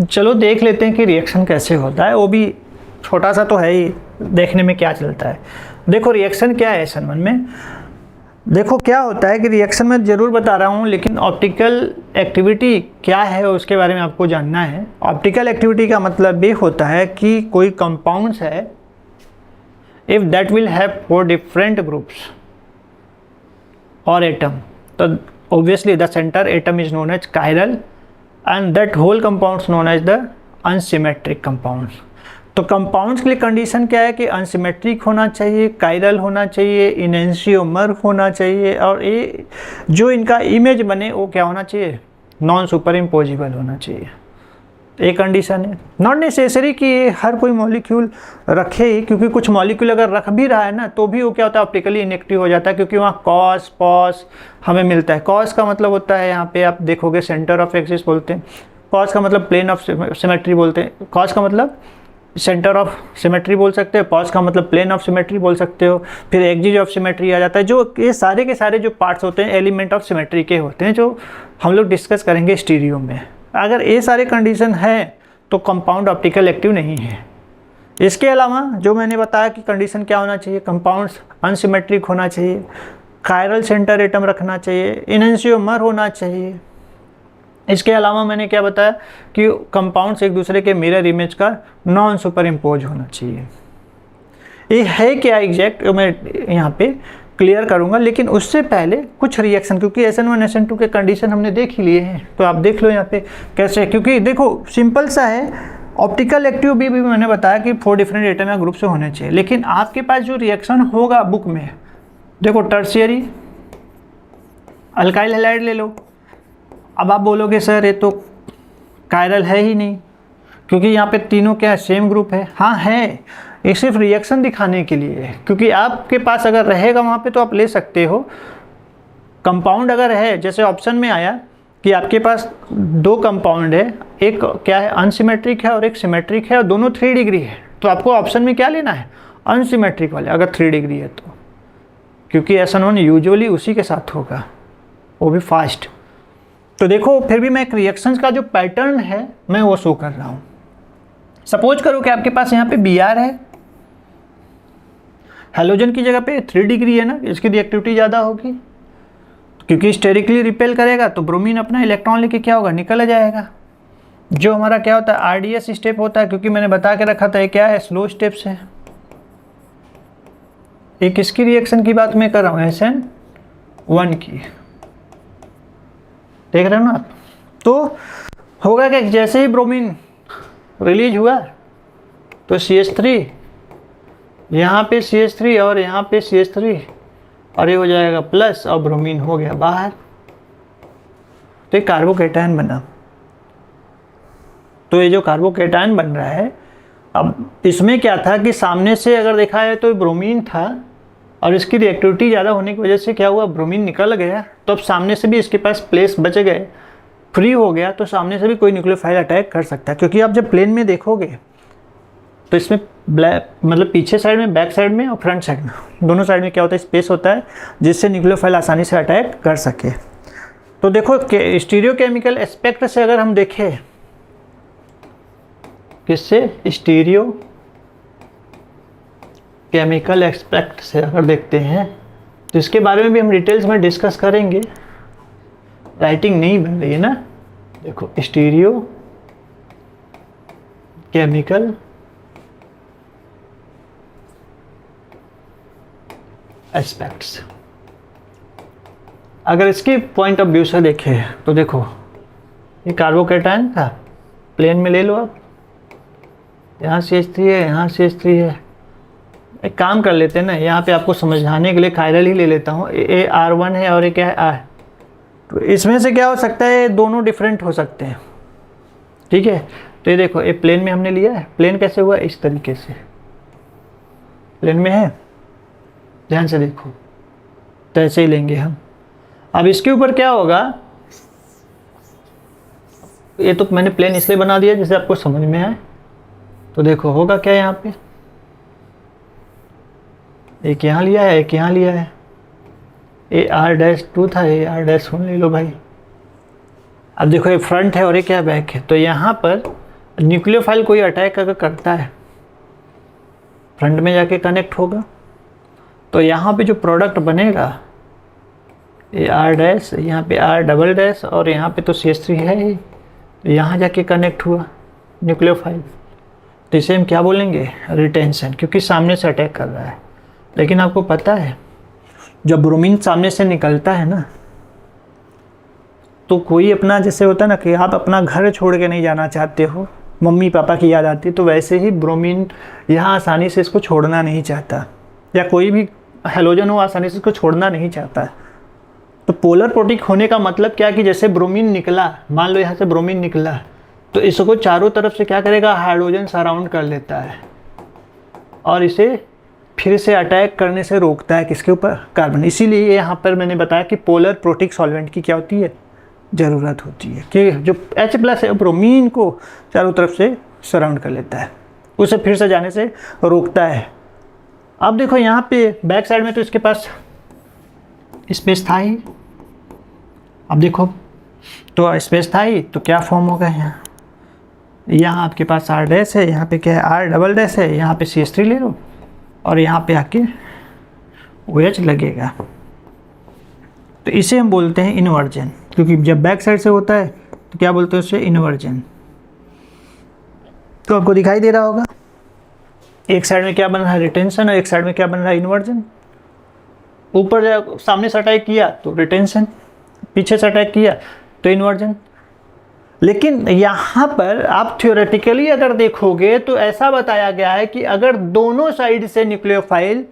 चलो देख लेते हैं कि रिएक्शन कैसे होता है, वो भी छोटा सा तो है ही, देखने में क्या चलता है। देखो रिएक्शन क्या है SN1 में। देखो क्या होता है कि रिएक्शन में ज़रूर बता रहा हूँ, लेकिन ऑप्टिकल एक्टिविटी क्या है उसके बारे में आपको जानना है। ऑप्टिकल एक्टिविटी का मतलब ये होता है कि कोई कंपाउंड्स है, if that will have 4 different groups और एटम, तो obviously the center atom is known as chiral and that whole compounds known as the unsymmetric compounds। तो कंपाउंड्स के लिए कंडीशन क्या है कि अनसिमेट्रिक होना चाहिए, कायरल होना चाहिए, इनेंशियोमर होना चाहिए, और ये जो इनका इमेज बने वो क्या होना चाहिए, नॉन सुपर इम्पोजिबल होना चाहिए। एक कंडीशन है। नॉट नेसेसरी कि ये हर कोई मॉलिक्यूल रखे ही, क्योंकि कुछ मॉलिक्यूल अगर रख भी रहा है ना तो भी वो क्या होता है, ऑप्टिकली इनएक्टिव हो जाता है, क्योंकि वहाँ कॉस पॉस हमें मिलता है। कॉस का मतलब होता है, यहाँ पे आप देखोगे सेंटर ऑफ एक्सिस बोलते हैं, पॉस का मतलब प्लेन ऑफ सिमेट्री बोलते हैं, कॉस का मतलब सेंटर ऑफ सिमेट्री बोल सकते हो, पॉस का मतलब प्लेन ऑफ सिमेट्री बोल सकते हो, फिर एक्सिस ऑफ सिमेट्री आ जाता है। जो ये सारे के सारे जो पार्ट्स होते हैं एलिमेंट ऑफ सिमेट्री के होते हैं, जो हम लोग डिस्कस करेंगे स्टीरियो में। अगर ये सारे कंडीशन है तो कंपाउंड ऑप्टिकल एक्टिव नहीं है। इसके अलावा जो मैंने बताया कि कंडीशन क्या होना चाहिए, कंपाउंड्स अनसिमेट्रिक होना चाहिए, कायरल सेंटर एटम रखना चाहिए, इनेंशियोमर होना चाहिए। इसके अलावा मैंने क्या बताया कि कंपाउंड्स एक दूसरे के मिरर इमेज का नॉन सुपर इम्पोज होना चाहिए। ये है क्या एग्जैक्ट मैं यहाँ पे क्लियर करूँगा, लेकिन उससे पहले कुछ रिएक्शन, क्योंकि SN1 SN2 के कंडीशन हमने देख ही लिए हैं, तो आप देख लो यहाँ पे कैसे। क्योंकि देखो सिंपल सा है, ऑप्टिकल एक्टिव भी मैंने बताया कि 4 डिफरेंट एटम या ग्रुप से होने चाहिए, लेकिन आपके पास जो रिएक्शन होगा बुक में, देखो टर्शियरी अल्काइल हैलाइड ले लो। अब आप बोलोगे सर ये तो कायरल है ही नहीं, क्योंकि यहाँ पे तीनों क्या सेम ग्रुप है। हाँ है, ये सिर्फ रिएक्शन दिखाने के लिए है, क्योंकि आपके पास अगर रहेगा वहाँ पे तो आप ले सकते हो। कंपाउंड अगर है, जैसे ऑप्शन में आया कि आपके पास 2 कंपाउंड है, एक क्या है अनसिमेट्रिक है और एक सिमेट्रिक है, और दोनों 3 डिग्री है, तो आपको ऑप्शन में क्या लेना है, अनसिमेट्रिक वाले, अगर 3 डिग्री है तो, क्योंकि SN1 यूजुअली उसी के साथ होगा, वो भी फास्ट। तो देखो फिर भी मैं एक रिएक्शंस का जो पैटर्न है मैं वो शो कर रहा हूँ। सपोज करो कि आपके पास यहाँ पे Br है, हैलोजन की जगह पे 3 डिग्री है ना, इसकी रिएक्टिविटी ज़्यादा होगी, क्योंकि स्टेरिकली रिपेल करेगा तो ब्रोमीन अपना इलेक्ट्रॉन लेके क्या होगा, निकल जाएगा। जो हमारा क्या होता है RDS स्टेप होता है, क्योंकि मैंने बता के रखा था ये क्या है, स्लो स्टेप्स है। एक किसकी रिएक्शन की बात मैं कर रहा हूँ, SN1 की, देख रहे हो ना आप। तो होगा कि जैसे ही ब्रोमीन रिलीज हुआ तो CH3, यहाँ पे CH3 और यहाँ पे CH3, और ये हो जाएगा प्लस, और ब्रोमीन हो गया बाहर, तो ये कार्बोकेटायन बना। तो ये जो कार्बोकेटायन बन रहा है, अब इसमें क्या था कि सामने से अगर देखा है तो ब्रोमीन था, और इसकी रिएक्टिविटी ज़्यादा होने की वजह से क्या हुआ, ब्रोमीन निकल गया, तो अब सामने से भी इसके पास प्लेस बच गए, फ्री हो गया, तो सामने से भी कोई न्यूक्लियोफाइल अटैक कर सकता है। क्योंकि आप जब प्लेन में देखोगे तो इसमें ब्लैक मतलब पीछे साइड में, बैक साइड में और फ्रंट साइड में, दोनों साइड में क्या होता है, स्पेस होता है, जिससे न्यूक्लियोफाइल आसानी से अटैक कर सके। तो देखो स्टीरियोकेमिकल एस्पेक्ट से अगर हम देखें, किससे, स्टीरियो केमिकल एस्पेक्ट से अगर देखते हैं, तो इसके बारे में भी हम डिटेल्स में डिस्कस करेंगे। राइटिंग नहीं बन रही है ना, देखो स्टीरियो केमिकल एस्पेक्ट्स। अगर इसके पॉइंट ऑफ व्यू से देखें तो देखो ये कार्बोकेटायन था, प्लेन में ले लो आप, यहाँ CH3 है, यहाँ CH3 है। एक काम कर लेते हैं ना, यहाँ पे आपको समझाने के लिए कायरल ही ले लेता हूँ। ये R1 है और ये क्या है R, तो इसमें से क्या हो सकता है, दोनों डिफरेंट हो सकते हैं, ठीक है। तो ये देखो ये प्लेन में हमने लिया है, प्लेन कैसे हुआ, इस तरीके से प्लेन में है, ध्यान से देखो, तो ऐसे ही लेंगे हम। अब इसके ऊपर क्या होगा, ये तो मैंने प्लेन इसलिए बना दिया जिससे आपको समझ में आए। तो देखो होगा क्या, यहाँ पे एक यहाँ लिया है, एक यहाँ लिया है, ये R'2 था, ये R'1 ले लो भाई। अब देखो ये फ्रंट है और ये क्या बैक है, तो यहाँ पर न्यूक्लियोफाइल कोई अटैक अगर करता है, फ्रंट में जाके कनेक्ट होगा, तो यहाँ पे जो प्रोडक्ट बनेगा ये आर डैश, यहाँ पे आर डबल डैश और यहाँ पे तो CH3 है ही, यहाँ जाके कनेक्ट हुआ न्यूक्लियोफाइल, तो इसे हम क्या बोलेंगे, रिटेंशन, क्योंकि सामने से अटैक कर रहा है। लेकिन आपको पता है जब ब्रोमीन सामने से निकलता है ना, तो कोई अपना जैसे होता है ना कि आप अपना घर छोड़ के नहीं जाना चाहते हो, मम्मी पापा की याद आती है, तो वैसे ही ब्रोमीन यहाँ आसानी से इसको छोड़ना नहीं चाहता, या कोई भी हैलोजन हो आसानी से इसको छोड़ना नहीं चाहता। तो पोलर प्रोटिक होने का मतलब क्या कि जैसे ब्रोमीन निकला, मान लो यहाँ से ब्रोमीन निकला, तो इसको चारों तरफ से क्या करेगा, हाइड्रोजन सराउंड कर लेता है और इसे फिर से अटैक करने से रोकता है, किसके ऊपर, कार्बन। इसीलिए यहाँ पर मैंने बताया कि पोलर प्रोटिक सॉल्वेंट की क्या होती है, ज़रूरत होती है, कि जो H+ है ब्रोमीन को चारों तरफ से सराउंड कर लेता है, उसे फिर से जाने से रोकता है। अब देखो यहाँ पे बैक साइड में तो इसके पास स्पेस था ही, अब देखो तो स्पेस था ही, तो क्या फॉर्म होगा यहाँ आपके पास R डैश है, यहाँ पे क्या है, R डबल डैश है, यहाँ पे CH3 ले लो और यहाँ पे आके OH लगेगा, तो इसे हम बोलते हैं इन्वर्जन। क्योंकि जब बैक साइड से होता है तो क्या बोलते हैं उसे, इन्वर्जन। तो आपको दिखाई दे रहा होगा एक साइड में क्या बन रहा है, रिटेंशन, और एक साइड में क्या बन रहा है, इन्वर्जन। ऊपर सामने से अटैक किया तो रिटेंशन, पीछे से अटैक किया तो इन्वर्जन। लेकिन यहाँ पर आप थ्योरेटिकली अगर देखोगे तो ऐसा बताया गया है कि अगर दोनों साइड से न्यूक्लियोफाइल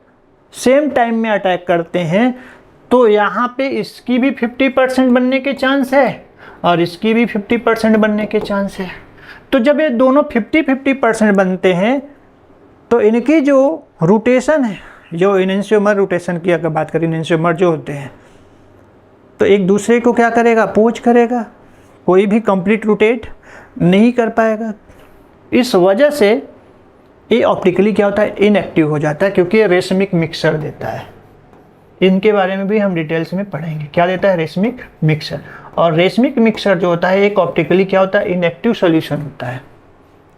सेम टाइम में अटैक करते हैं तो यहाँ पे इसकी भी 50% बनने के चांस है और इसकी भी 50% बनने के चांस है। तो जब ये दोनों 50-50% बनते हैं तो इनकी जो रोटेशन है, जो इनेंशियोमर रोटेशन की अगर बात करें, इनेंशियोमर जो होते हैं तो एक दूसरे को क्या करेगा, अपोज करेगा, कोई भी कंप्लीट रोटेट नहीं कर पाएगा। इस वजह से ये ऑप्टिकली क्या होता है, इनएक्टिव हो जाता है, क्योंकि ये रेशमिक मिक्सर देता है। इनके बारे में भी हम डिटेल्स में पढ़ेंगे, क्या देता है, रेशमिक मिक्सर। और रेशमिक मिक्सर जो होता है एक ऑप्टिकली क्या होता है, इनएक्टिव सॉल्यूशन होता है।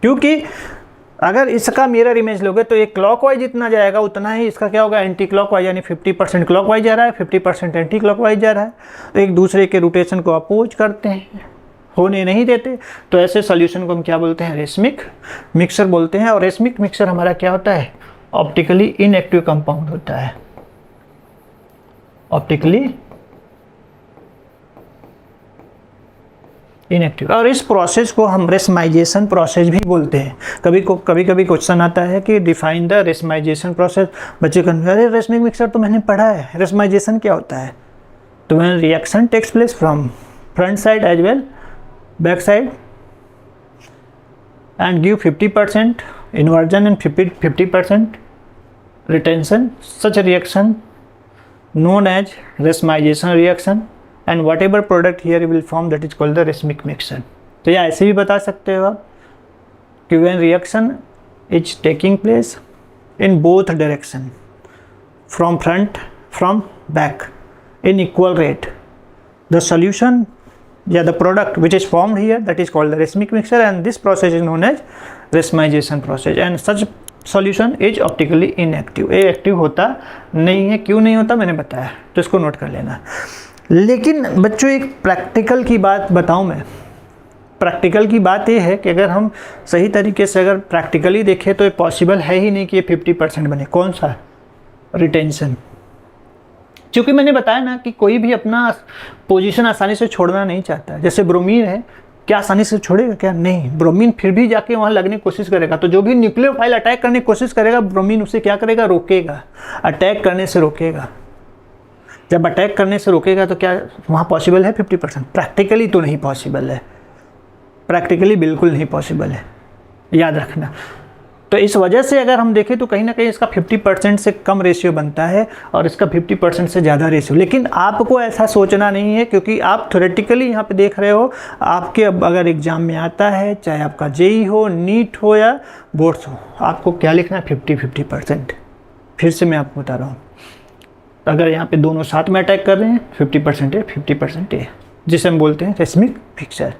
क्योंकि अगर इसका मिरर इमेज लोगे तो ये क्लॉकवाइज जितना जाएगा उतना ही इसका क्या होगा, एंटी क्लॉकवाइज, यानी 50% क्लॉकवाइज जा रहा है, 50% एंटी क्लॉकवाइज जा रहा है। तो एक दूसरे के रोटेशन को अपोज करते हैं, होने नहीं देते। तो ऐसे सॉल्यूशन को हम क्या बोलते हैं, रेशमिक मिक्सर बोलते हैं। और रेशमिक मिक्सर हमारा क्या होता है, ऑप्टिकली इनएक्टिव कंपाउंड होता है, ऑप्टिकली इनएक्टिव। और इस प्रोसेस को हम रेशमाइजेशन प्रोसेस भी बोलते हैं। कभी कभी क्वेश्चन आता है कि डिफाइन द रेशमाइजेशन प्रोसेस। बच्चे कहते हैं अरे रेशमिक मिक्सर तो मैंने पढ़ा है, रेशमाइजेशन क्या होता है। तो when reaction takes place from front side as well back side and give 50% inversion and 50% retention, such a reaction known as racemization reaction, and whatever product here will form, that is called the racemic mixture. तो या ऐसे भी बता सकते हो आप कि when reaction is taking place in both direction, from front from back in equal rate, the solution, the product which is formed here, that is called the racemic mixture, and this process is known as racemization process, and such solution is optically inactive. ये active होता नहीं है। क्यों नहीं होता मैंने बताया, तो इसको नोट कर लेना। लेकिन बच्चों एक प्रैक्टिकल की बात बताऊं मैं। प्रैक्टिकल की बात ये है कि अगर हम सही तरीके से अगर प्रैक्टिकली देखें तो ये पॉसिबल है ही नहीं कि ये 50% बने। कौन सा, रिटेंशन। क्योंकि मैंने बताया ना कि कोई भी अपना पोजीशन आसानी से छोड़ना नहीं चाहता। जैसे ब्रोमीन है, क्या आसानी से छोड़ेगा क्या, नहीं। ब्रोमीन फिर भी जाके वहाँ लगने की कोशिश करेगा। तो जो भी न्यूक्लियोफाइल अटैक करने की कोशिश करेगा, ब्रोमीन उसे क्या करेगा, रोकेगा, अटैक करने से रोकेगा। जब अटैक करने से रोकेगा तो क्या वहाँ पॉसिबल है 50%? प्रैक्टिकली तो नहीं पॉसिबल है, प्रैक्टिकली बिल्कुल नहीं पॉसिबल है, याद रखना। तो इस वजह से अगर हम देखें तो कहीं ना कहीं इसका 50% से कम रेशियो बनता है और इसका 50% से ज़्यादा रेशियो। लेकिन आपको ऐसा सोचना नहीं है, क्योंकि आप थ्योरेटिकली यहाँ पे देख रहे हो। आपके अगर एग्ज़ाम में आता है, चाहे आपका जेई हो, नीट हो या बोर्ड्स हो, आपको क्या लिखना है, 50-50%। फिर से मैं आपको बता रहा हूँ, अगर यहाँ पे दोनों साथ में अटैक कर रहे हैं 50% है, 50% है, जिसे हम बोलते हैं रेशमिक मिक्सर।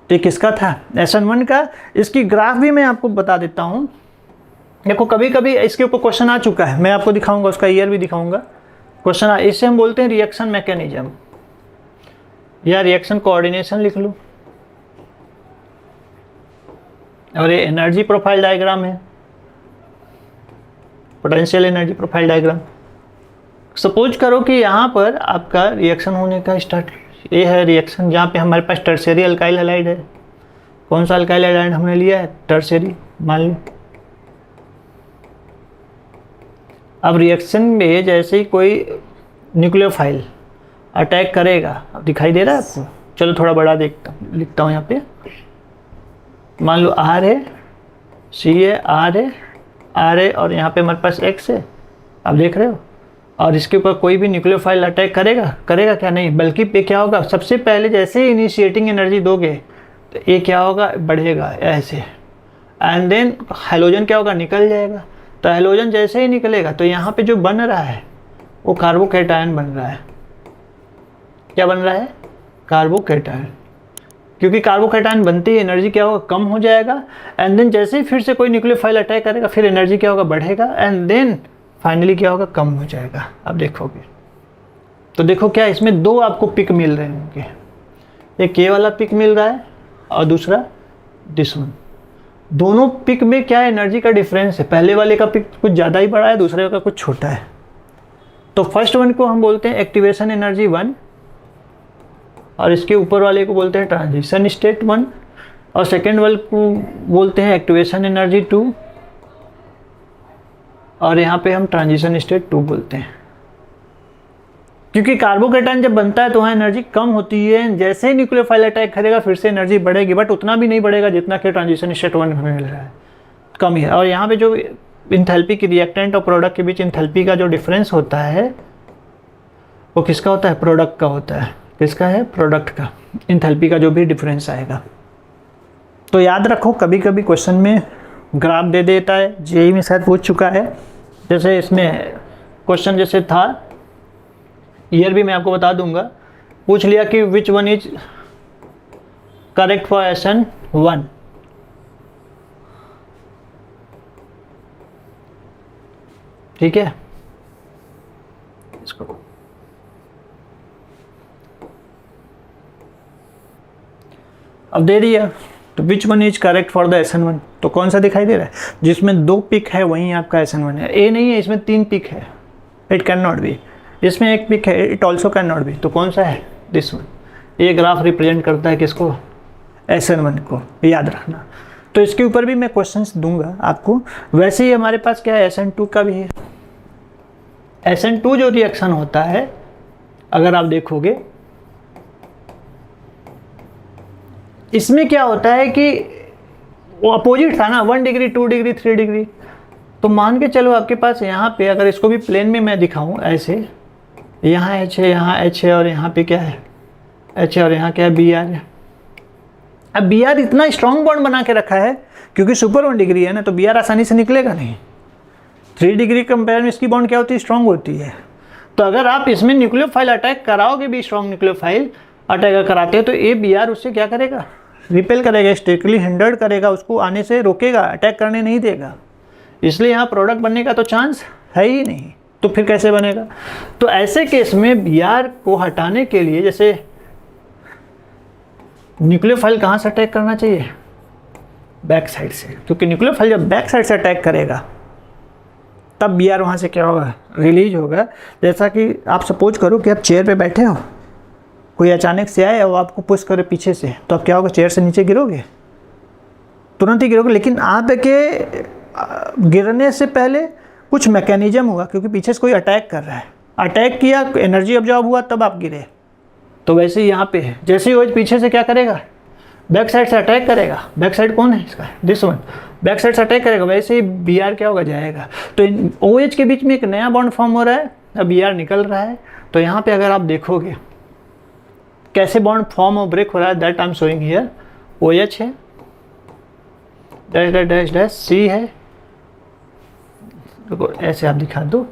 तो ये किसका था, SN1 का। इसकी ग्राफ भी मैं आपको बता देता हूँ। देखो कभी कभी इसके ऊपर क्वेश्चन आ चुका है, मैं आपको दिखाऊंगा, उसका ईयर भी दिखाऊंगा। क्वेश्चन इसे हम बोलते हैं रिएक्शन मैकेनिज्म या रिएक्शन कोऑर्डिनेशन लिख लूँ। और ये एनर्जी प्रोफाइल डायग्राम है, potential energy profile diagram. Suppose करो कि यहाँ पर आपका रिएक्शन होने का स्टार्ट, ये है रिएक्शन जहाँ पे हमारे पास टर्शियरी अल्काइल हैलाइड है। कौन सा अल्काइल हैलाइड हमने लिया है, टर्शियरी मान लो। अब रिएक्शन में जैसे ही कोई न्यूक्लियोफाइल अटैक करेगा, अब दिखाई दे रहा है आपको, चलो थोड़ा बड़ा देखता हूँ, लिखता हूँ यहाँ पे। मान लो R है, C है, R है और यहाँ पे हमारे पास X है, आप देख रहे हो। और इसके ऊपर कोई भी न्यूक्लियोफाइल अटैक करेगा क्या, नहीं, बल्कि पे क्या होगा, सबसे पहले जैसे ही इनिशिएटिंग एनर्जी दोगे तो ये क्या होगा, बढ़ेगा ऐसे, एंड देन हैलोजन क्या होगा, निकल जाएगा। तो हैलोजन जैसे ही निकलेगा तो यहाँ पे जो बन रहा है वो कार्बोकैटायन बन रहा है। क्या बन रहा है, कार्बोकैटायन। क्योंकि कार्बोकैटायन बनते ही एनर्जी क्या होगा, कम हो जाएगा, एंड देन जैसे ही फिर से कोई न्यूक्लियोफाइल अटैक करेगा फिर एनर्जी क्या होगा, बढ़ेगा, एंड देन फाइनली क्या होगा, कम हो जाएगा। अब देखोगे तो देखो क्या इसमें दो आपको पिक मिल रहे होंगे, एक ये वाला पिक मिल रहा है और दूसरा दिस वन। दोनों पिक में क्या एनर्जी का डिफरेंस है, पहले वाले का पिक कुछ ज़्यादा ही बड़ा है, दूसरे का कुछ छोटा है। तो फर्स्ट वन को हम बोलते हैं एक्टिवेशन एनर्जी 1 और इसके ऊपर वाले को बोलते हैं ट्रांजिशन स्टेट 1 और सेकेंड वाले को बोलते हैं एक्टिवेशन एनर्जी 2 और यहाँ पे हम ट्रांजिशन स्टेट 2 बोलते हैं। क्योंकि कार्बोकैटायन जब बनता है तो वहाँ एनर्जी कम होती है, जैसे ही न्यूक्लियोफाइल अटैक करेगा फिर से एनर्जी बढ़ेगी, बट उतना भी नहीं बढ़ेगा जितना कि ट्रांजिशन स्टेट 1 में मिल रहा है, कम ही है। और यहाँ पे जो इंथैल्पी की रिएक्टेंट और प्रोडक्ट के बीच इंथैल्पी का जो डिफरेंस होता है वो किसका होता है, प्रोडक्ट का होता है। किसका है, प्रोडक्ट का। इंथैल्पी का जो भी डिफरेंस आएगा। तो याद रखो कभी कभी क्वेश्चन में ग्राफ दे देता है, जेईई में शायद पूछ चुका है। जैसे इसमें क्वेश्चन जैसे था, ईयर भी मैं आपको बता दूंगा, पूछ लिया कि which one is correct for SN1। ठीक है, इसको अब दे दिया तो which one is correct for the SN1, तो कौन सा दिखाई दे रहा है, जिसमें 2 पिक है वहीं आपका SN1 है। ए नहीं है, इसमें 3 पिक है, इट कैन नॉट बी। इसमें 1 पिक है, it also can not be, तो कौन सा है, दिस वन। ये ग्राफ रिप्रेजेंट करता है किसको, SN1 को, याद रखना। तो इसके ऊपर भी मैं क्वेश्चंस दूंगा आपको। वैसे ही हमारे पास क्या है, SN2 का भी है। SN2 जो रिएक्शन होता है, अगर आप देखोगे इसमें क्या होता है कि वो अपोजिट था ना, 1 डिग्री 2 डिग्री 3 डिग्री। तो मान के चलो आपके पास यहाँ पे, अगर इसको भी प्लेन में मैं दिखाऊं ऐसे, यहाँ H है, यहाँ H है और यहाँ पे क्या है, H है और यहाँ क्या है, Br है। अब Br इतना स्ट्रॉन्ग बॉन्ड बना के रखा है क्योंकि सुपर 1 डिग्री है ना, तो Br आसानी से निकलेगा नहीं। 3 डिग्री कंपेयर में इसकी बॉन्ड क्या होती है, स्ट्रॉन्ग होती है। तो अगर आप इसमें न्यूक्लियोफाइल अटैक कराओगे भी, स्ट्रॉन्ग न्यूक्लियोफाइल अटैक कराते हैं, तो ये Br उससे क्या करेगा, रिपेल करेगा, स्ट्रिक्टली हिंडर्ड करेगा, उसको आने से रोकेगा, अटैक करने नहीं देगा। इसलिए यहाँ प्रोडक्ट बनने का तो चांस है ही नहीं, तो फिर कैसे बनेगा। तो ऐसे केस में Br को हटाने के लिए, जैसे न्यूक्लियोफाइल कहाँ से अटैक करना चाहिए, बैक साइड से, क्योंकि न्यूक्लियोफाइल जब बैक साइड से अटैक करेगा तब Br वहाँ से क्या होगा, रिलीज होगा। जैसा कि आप सपोज करो कि आप चेयर पे बैठे हो, कोई अचानक से आए और आपको पुश करे पीछे से, तो आप क्या होगा, चेयर से नीचे गिरोगे, तुरंत ही गिरोगे। लेकिन आप के गिरने से पहले कुछ मैकेनिज्म होगा, क्योंकि पीछे से कोई अटैक कर रहा है, अटैक किया, एनर्जी ऑब्जॉर्ब हुआ, तब आप गिरे। तो वैसे ही यहाँ पे है, जैसे ही वो पीछे से क्या करेगा, बैक साइड से अटैक करेगा। बैक साइड कौन है इसका, दिस वन, बैक साइड से अटैक करेगा, वैसे ही Br क्या होगा, जाएगा। तो इन OH के बीच में एक नया बॉन्ड फॉर्म हो रहा है, अब Br निकल रहा है। तो यहाँ पे अगर आप देखोगे कैसे बॉन्ड फॉर्म और ब्रेक हो रहा है, that I am showing here. OH है, dash dash dash dash, C है, देखो ऐसे आप दिखा दो,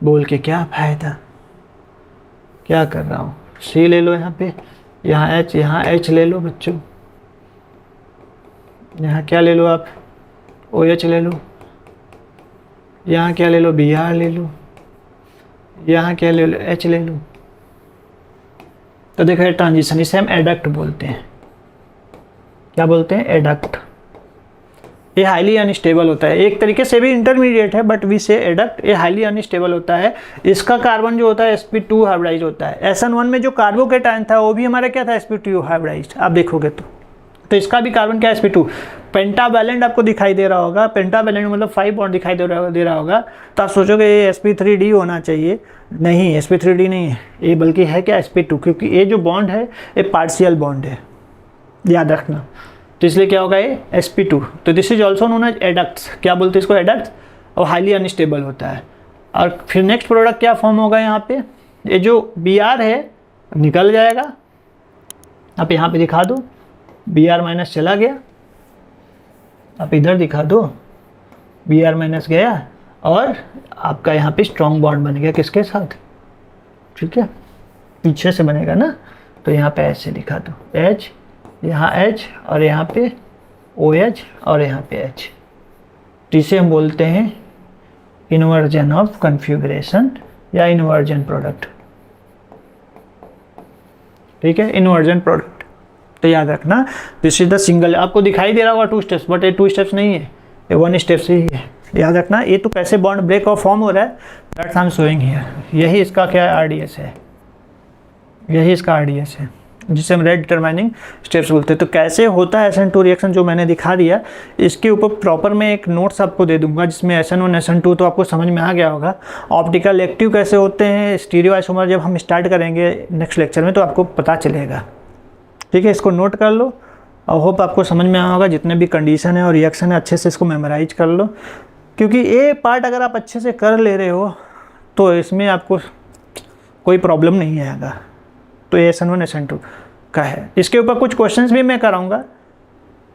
बोल के क्या फायदा, क्या कर रहा हूँ। C ले लो यहाँ पे, यहाँ H ले लो बच्चों, यहाँ क्या ले लो आप, OH ले लो, यहाँ क्या ले लो, Br ले लो, यहाँ क्या ले लो, H ले लो। तो देखो ये ट्रांजिशन, इसे हम एडक्ट बोलते हैं। क्या बोलते हैं? एडक्ट। ये हाईली अनस्टेबल होता है, एक तरीके से भी इंटरमीडिएट है, बट वी से एडक्ट। ये हाईली अनस्टेबल होता है। इसका कार्बन जो होता है sp2 हाइब्रिडाइज होता है। SN1 में जो कार्बोकेटायन था वो भी हमारा क्या था? sp2 hybridise. आप देखोगे तो इसका भी कार्बन क्या है? sp2। पेंटावैलेंट आपको दिखाई दे रहा होगा, पेंटावैलेंट मतलब 5 बॉन्ड दिखाई दे रहा होगा, तो आप सोचोगे ये sp3d होना चाहिए। नहीं, sp3d नहीं है ये, बल्कि है क्या? sp2, क्योंकि ये जो बॉन्ड है ये पार्शियल बॉन्ड है, याद रखना। तो इसलिए क्या होगा? ये sp2। तो this is also known as adducts. क्या बोलते हैं इसको? एडक्ट्स। और हाईली अनस्टेबल होता है। और फिर नेक्स्ट प्रोडक्ट क्या फॉर्म होगा यहाँ पे? ये जो Br है निकल जाएगा, आप यहाँ पे दिखा दो, Br माइनस चला गया, आप इधर दिखा दो, Br माइनस गया, और आपका यहाँ पे स्ट्रॉन्ग बॉन्ड बन गया किसके साथ? ठीक है, पीछे से बनेगा ना, तो यहाँ पे ऐसे दिखा दो, H, यहाँ H, और यहाँ पे OH, और यहाँ पे H। तो इसे हम बोलते हैं इन्वर्जन ऑफ कन्फिग्रेशन या इन्वर्जन प्रोडक्ट। ठीक है, इन्वर्जन प्रोडक्ट। तो याद रखना, दिस इज द सिंगल। आपको दिखाई दे रहा होगा 2 स्टेप्स, बट ये 2 स्टेप्स नहीं है, ये 1 स्टेप से ही है। याद रखना, ये तो कैसे बॉन्ड ब्रेक और फॉर्म हो रहा है, that's I am showing here. यही इसका क्या है? RDS है, यही इसका RDS है, जिसे हम रेट डिटरमाइनिंग स्टेप्स बोलते हैं। तो कैसे होता है SN2 रिएक्शन जो मैंने दिखा दिया, इसके ऊपर प्रॉपर मैं एक नोट्स आपको दे दूंगा जिसमें SN1 SN2 तो आपको समझ में आ गया होगा। ऑप्टिकल एक्टिव कैसे होते हैं, स्टीरियो आइसोमर जब हम स्टार्ट करेंगे नेक्स्ट लेक्चर में तो आपको पता चलेगा। ठीक है, इसको नोट कर लो और होप आपको समझ में आया होगा। जितने भी कंडीशन है और रिएक्शन है अच्छे से इसको मेमोराइज कर लो, क्योंकि ये पार्ट अगर आप अच्छे से कर ले रहे हो तो इसमें आपको कोई प्रॉब्लम नहीं आएगा। तो ये SN1 SN2 का है। इसके ऊपर कुछ क्वेश्चंस भी मैं कराऊंगा,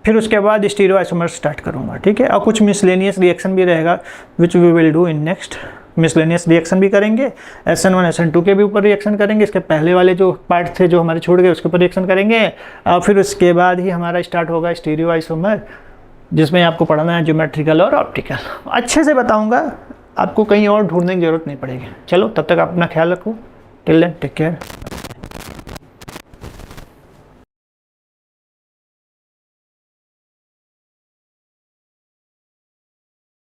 फिर उसके बाद स्टीरियो आइसोमर स्टार्ट करूंगा। ठीक है, और कुछ मिसलेनियस रिएक्शन भी रहेगा which we will do in next. Miscellaneous reaction भी करेंगे, SN1 SN2 के भी ऊपर रिएक्शन करेंगे, इसके पहले वाले जो पार्ट थे जो हमारे छूट गए उसके ऊपर रिएक्शन करेंगे, और फिर उसके बाद ही हमारा स्टार्ट होगा स्टीरियो आइसोमर, जिसमें आपको पढ़ना है ज्योमेट्रिकल और ऑप्टिकल। अच्छे से बताऊंगा, आपको कहीं और ढूंढने की जरूरत नहीं पड़ेगी। चलो, तब तक आप अपना ख्याल रखो। Till then take care.